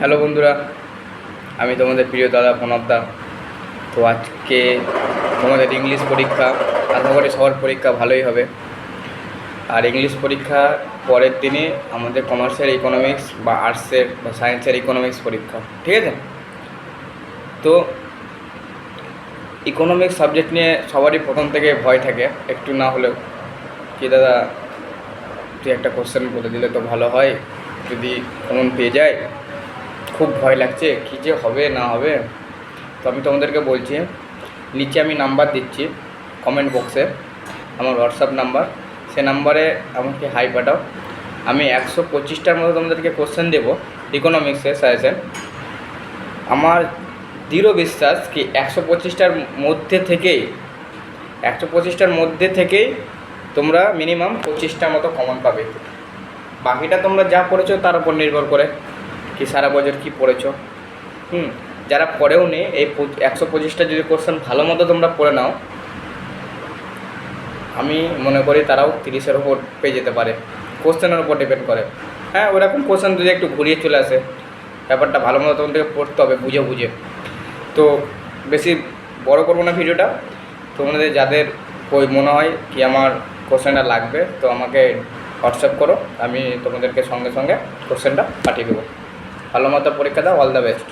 Hello বন্ধুরা, আমি তোমাদের প্রিয় দাদা প্রণবদা। তো আজকে তোমাদের ইংলিশ পরীক্ষা, আশা করি সবার পরীক্ষা ভালোই হবে। আর ইংলিশ পরীক্ষা পরের দিনে আমাদের কমার্সের ইকোনমিক্স বা আর্টসের বা সায়েন্সের ইকোনমিক্স পরীক্ষা, ঠিক আছে? তো ইকোনমিক্স সাবজেক্ট নিয়ে সবারই প্রথম থেকে ভয় থাকে একটু না হলেও, কি দাদা তুই একটা কোশ্চেন বলে দিলে তো ভালো হয়, যদি কমন পেয়ে যায়। খুব ভয় লাগছে, কী যে হবে না হবে। তো আমি তোমাদেরকে বলছি, নিচে আমি নাম্বার দিচ্ছি কমেন্ট বক্সে, আমার হোয়াটসঅ্যাপ নাম্বার, সে নাম্বারে আমাকে হাই পাঠাও। আমি 125টার মতো তোমাদেরকে কোশ্চেন দেবো ইকোনমিক্সের সাজেশন। আমার দৃঢ় বিশ্বাস কি 125টার মধ্যে থেকেই তোমরা মিনিমাম 25টার মতো কমন পাবে। বাকিটা তোমরা যা পড়েছো তার উপর নির্ভর করে, কি সারা বছর কী পড়েছো। যারা পড়েও নি এই 125টা যদি কোশ্চেন ভালো মতো তোমরা পড়ে নাও, আমি মনে করি তারাও 30-এর ওপর পেয়ে যেতে পারে। কোশ্চেনের ওপর ডিপেন্ড করে। হ্যাঁ, ওরকম কোশ্চেন যদি একটু ঘুরিয়ে চলে আসে, ব্যাপারটা ভালো মতো তোমাদেরকে পড়তে হবে বুঝে বুঝে। তো বেশি বড় করবো না ভিডিওটা। তোমাদের যাদের ওই মনে হয় কি আমার কোশ্চেনটা লাগবে, তো আমাকে হোয়াটসঅ্যাপ করো, আমি তোমাদেরকে সঙ্গে সঙ্গে কোশ্চেনটা পাঠিয়ে দেবো। ভালো মতো পরীক্ষা দাও, অল দ্য বেস্ট।